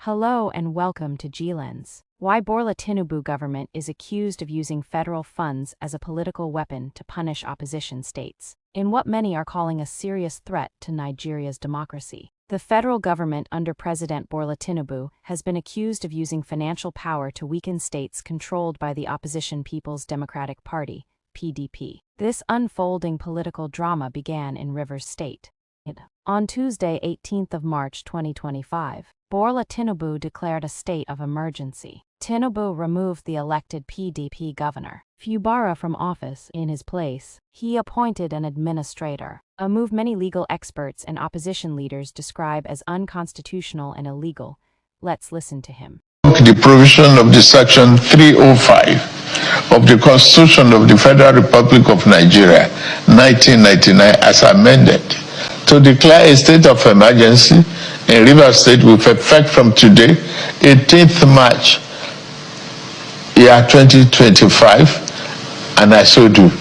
Hello and welcome to G-Lens. Why Bola Tinubu government is accused of using federal funds as a political weapon to punish opposition states, in what many are calling a serious threat to Nigeria's democracy. The federal government under President Bola Tinubu has been accused of using financial power to weaken states controlled by the opposition People's Democratic Party, PDP. This unfolding political drama began in Rivers State. On Tuesday, 18th of March 2025, Bola Tinubu declared a state of emergency. Tinubu removed the elected PDP governor, Fubara, from office. In his place, he appointed an administrator, a move many legal experts and opposition leaders describe as unconstitutional and illegal. Let's listen to him. The provision of the Section 305 of the Constitution of the Federal Republic of Nigeria, 1999, as amended, to declare a state of emergency in Rivers State with effect from today, 18th March, year 2025, and I so do.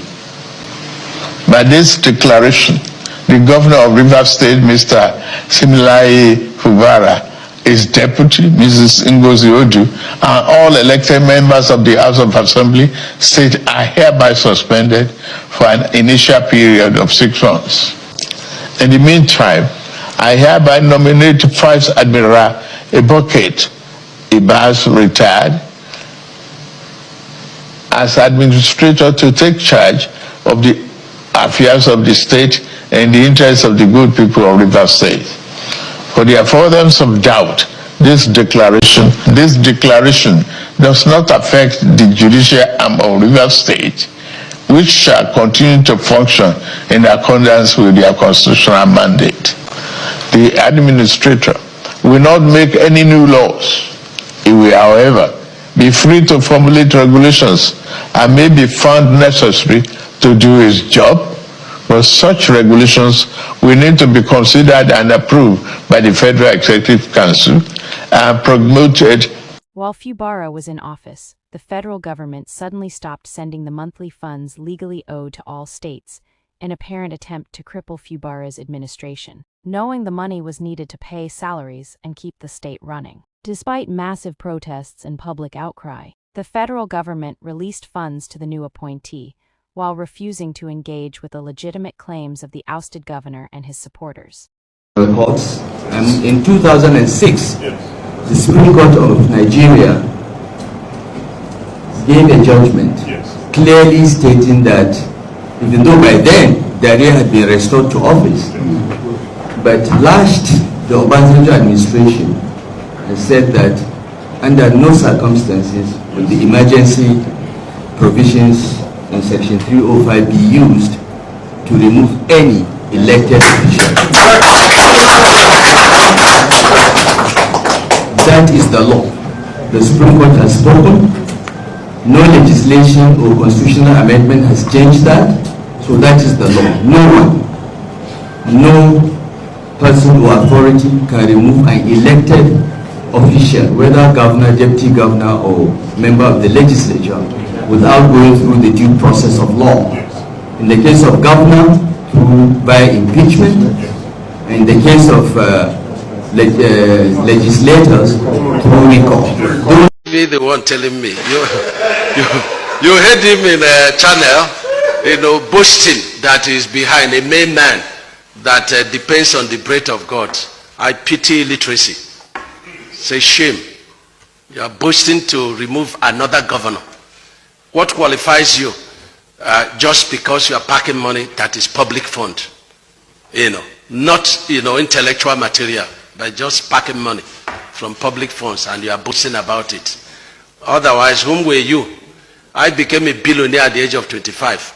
By this declaration, the governor of Rivers State, Mr. Similaye Fubara, his deputy, Mrs. Ngozi Odu, and all elected members of the House of Assembly State are hereby suspended for an initial period of 6 months. In the meantime, I hereby nominate Vice Admiral Adeleke retired as administrator to take charge of the affairs of the state and the interests of the good people of Rivers State. For the avoidance of doubt, this declaration does not affect the judicial arm of Rivers State, which shall continue to function in accordance with their constitutional mandate. The administrator will not make any new laws. He will, however, be free to formulate regulations and may be found necessary to do his job, but such regulations will need to be considered and approved by the Federal Executive Council and promoted. While Fubara was in office, the federal government suddenly stopped sending the monthly funds legally owed to all states, an apparent attempt to cripple Fubara's administration, knowing the money was needed to pay salaries and keep the state running. Despite massive protests and public outcry, the federal government released funds to the new appointee, while refusing to engage with the legitimate claims of the ousted governor and his supporters. Reports. In 2006, the Supreme Court of Nigeria gave a judgment clearly stating that even though by then Daria had been restored to office, but last the Obasanjo administration has said that under no circumstances will the emergency provisions in Section 305 be used to remove any elected official. That is the law. The Supreme Court has spoken. No legislation or constitutional amendment has changed that. So that is the law. No person or authority can remove an elected official, whether governor, deputy governor, or member of the legislature, without going through the due process of law. In the case of governor, by impeachment. In the case of legislators, through recall. Don't be the one telling me. You heard him in a channel, boasting that is behind a main man that depends on the breath of God. I pity illiteracy. Say shame. You are boasting to remove another governor. What qualifies you? Just because you are packing money that is public fund, not intellectual material, but just packing money from public funds, and you are boasting about it. Otherwise, whom were you? I became a billionaire at the age of 25.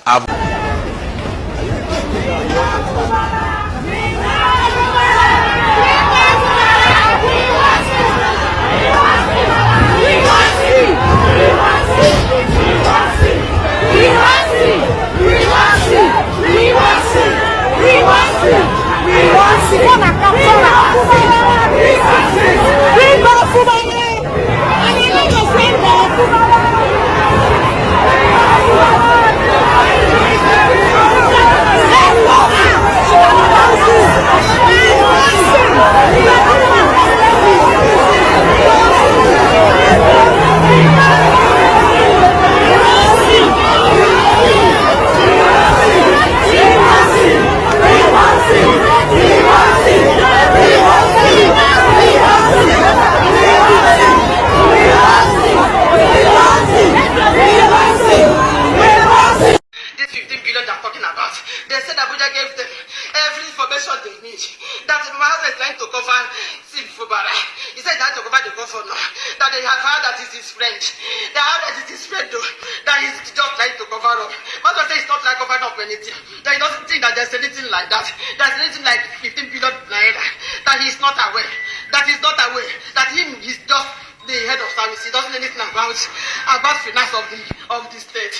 allocation they need. That my husband is trying to cover Sim Fubara. He said that to cover the governor. That they have heard that it's his friend. They heard that it's his friend though. That he's just trying to cover up. My husband says he's not trying to cover up anything. That he doesn't think that there's anything like that. There's anything like 15 billion naira. That he's not aware. That he's not aware. That he's just the head of service. He doesn't know anything about finance of the state.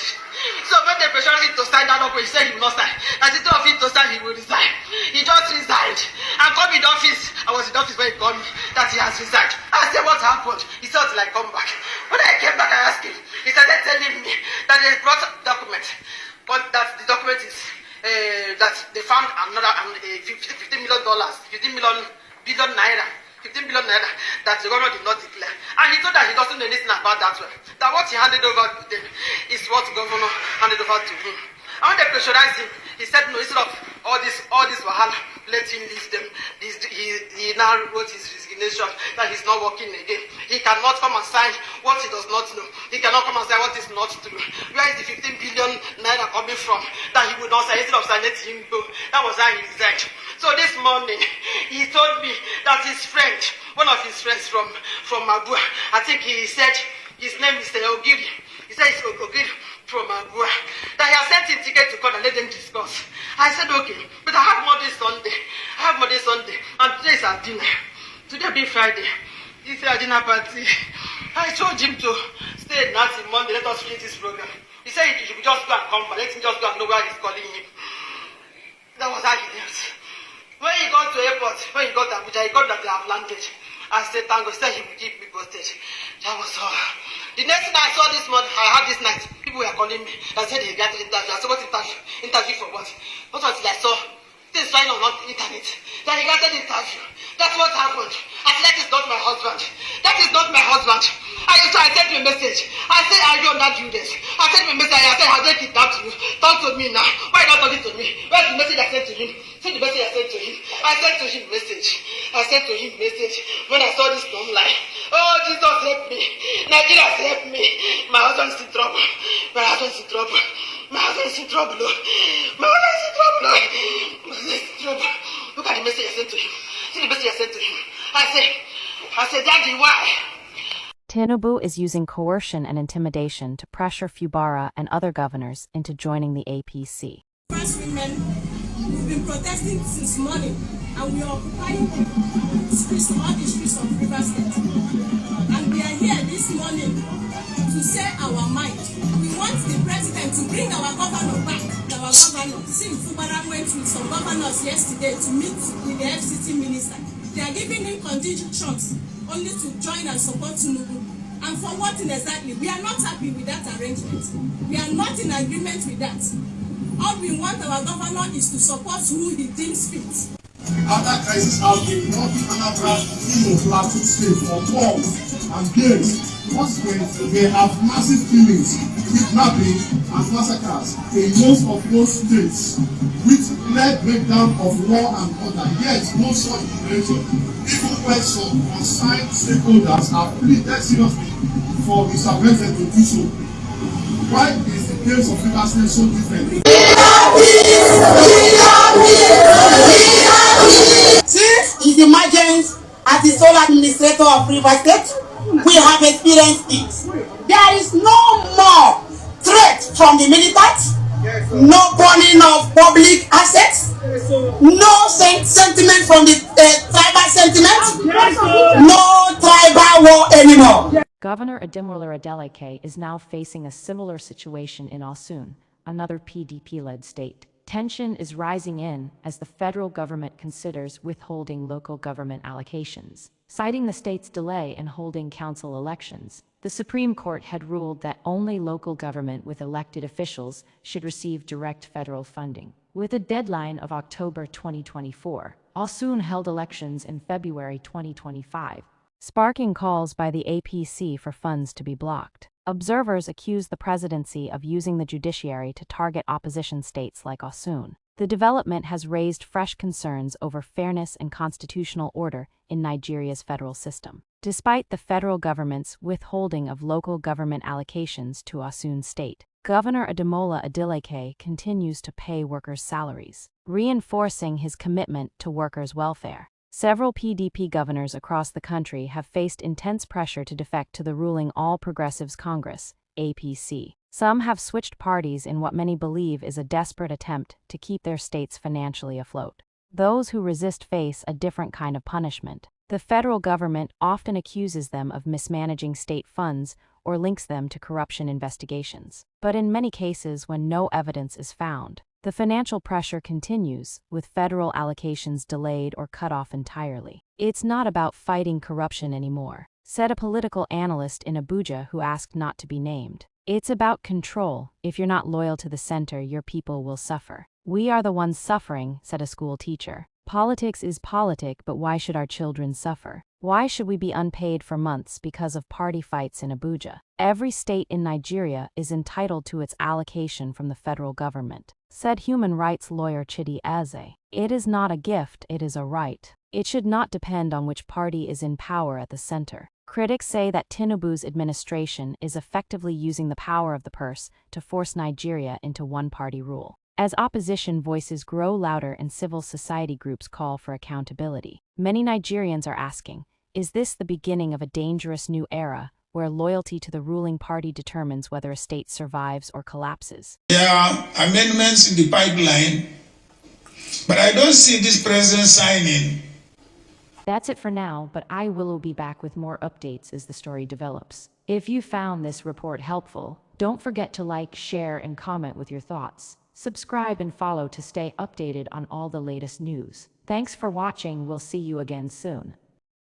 So when they pressured him to sign that up, he said he will not sign. And instead of him to sign, he will resign. He just resigned and come in the office. I was in the office when he called me that he has resigned. I said, what happened? He said, till I come back. When I came back, I asked him. He started telling me that they brought a document, but that the document is that they found another $15 million, 15 billion naira. 15 billion naira that the government did not declare. And he told that he doesn't know anything about that one. That what he handed over to them is what the governor handed over to him. And when they pressurized him, he said no, instead of all this wahala, let him leave them. He now wrote his resignation that he's not working again. He cannot come and sign what he does not know. He cannot come and sign what is not true. Where is the 15 billion naira coming from that he would not sign? Instead of signing, let him go. That was how he resigned. So this morning, he told me that his friend, one of his friends from Abua, I think he said his name is Ogiri. He said it's Ogiri from Abua. That he has sent him ticket to court and let them discuss. I said, okay, but I have more this Sunday. And today is our dinner. Today being Friday. This is our dinner party. I told him to stay at night Monday, let us finish this program. He said he should just go and come, but let him just go and know where he's calling him. That was how he did. When he got to airport, when he got to Abuja, he got that they have landed. I said, thank God, he said he would keep me posted. That was all. The next thing I saw this morning, I had this night, people were calling me. I said they got an interview. I said, what interview? Interview for what? What was it I saw? Things flying on the internet. That he got an interview. That's what happened. I said, that is not my husband. That is not my husband. So I sent you a message. I said, I don't do this. I sent him a message. I said, how they kidnapped you? Talk to me now. Why not talking to me? Where's the message I sent to him? See the message I sent to him. I sent to him message. When I saw this dumb lie. Oh, Jesus help me. Nigeria help me. My husband's in trouble. My husband's in trouble. My husband's in trouble. My husband's in trouble. My husband's in trouble. Look at the message I sent to him. See the message I sent to him. I said, Daddy, why? Tinubu is using coercion and intimidation to pressure Fubara and other governors into joining the APC. First women, we've been protesting since morning, and we are occupying streets, all the streets of River State. And we are here this morning to say our mind. We want the president to bring our governor back. Our governor, since Fubara went with some governors yesterday to meet with the FCT minister, they are giving him conditions only to join and support Tinubu. And for what exactly? We are not happy with that arrangement. We are not in agreement with that. All we want our governor is to support who he deems fit. After crisis outbreak, North Anambra Imo Plateau State for months and years, consequently, they have massive killings, kidnapping, and massacres in most of those states, with clear breakdown of law and order. Yet, no such intervention, even when some concerned stakeholders have pleaded seriously for Mr. President to do so. Why is the case of River State so different? Since his emergence as the sole administrator of River State, we have experienced it. There is no more threat from the militant, no burning of public assets, no sentiment from the tribal sentiment, no tribal war anymore. Governor Adeleke is now facing a similar situation in Osun, another PDP-led state. Tension is rising as the federal government considers withholding local government allocations. Citing the state's delay in holding council elections, the Supreme Court had ruled that only local government with elected officials should receive direct federal funding. With a deadline of October 2024, Osun held elections in February 2025, sparking calls by the APC for funds to be blocked. Observers accuse the presidency of using the judiciary to target opposition states like Osun. The development has raised fresh concerns over fairness and constitutional order in Nigeria's federal system. Despite the federal government's withholding of local government allocations to Osun State, Governor Adeleke continues to pay workers' salaries, reinforcing his commitment to workers' welfare. Several PDP governors across the country have faced intense pressure to defect to the ruling All Progressives Congress, APC. Some have switched parties in what many believe is a desperate attempt to keep their states financially afloat. Those who resist face a different kind of punishment. The federal government often accuses them of mismanaging state funds or links them to corruption investigations. But in many cases, when no evidence is found, the financial pressure continues, with federal allocations delayed or cut off entirely. It's not about fighting corruption anymore, said a political analyst in Abuja who asked not to be named. It's about control. If you're not loyal to the center, your people will suffer. We are the ones suffering, said a school teacher. Politics is politic, but why should our children suffer? Why should we be unpaid for months because of party fights in Abuja? Every state in Nigeria is entitled to its allocation from the federal government, said human rights lawyer Chidi Eze. It is not a gift, it is a right. It should not depend on which party is in power at the center. Critics say that Tinubu's administration is effectively using the power of the purse to force Nigeria into one-party rule. As opposition voices grow louder and civil society groups call for accountability, many Nigerians are asking, is this the beginning of a dangerous new era where loyalty to the ruling party determines whether a state survives or collapses? There are amendments in the pipeline, but I don't see this president signing. That's it for now, but I will be back with more updates as the story develops. If you found this report helpful, don't forget to like, share, and comment with your thoughts. Subscribe and follow to stay updated on all the latest news. Thanks for watching. We'll see you again soon.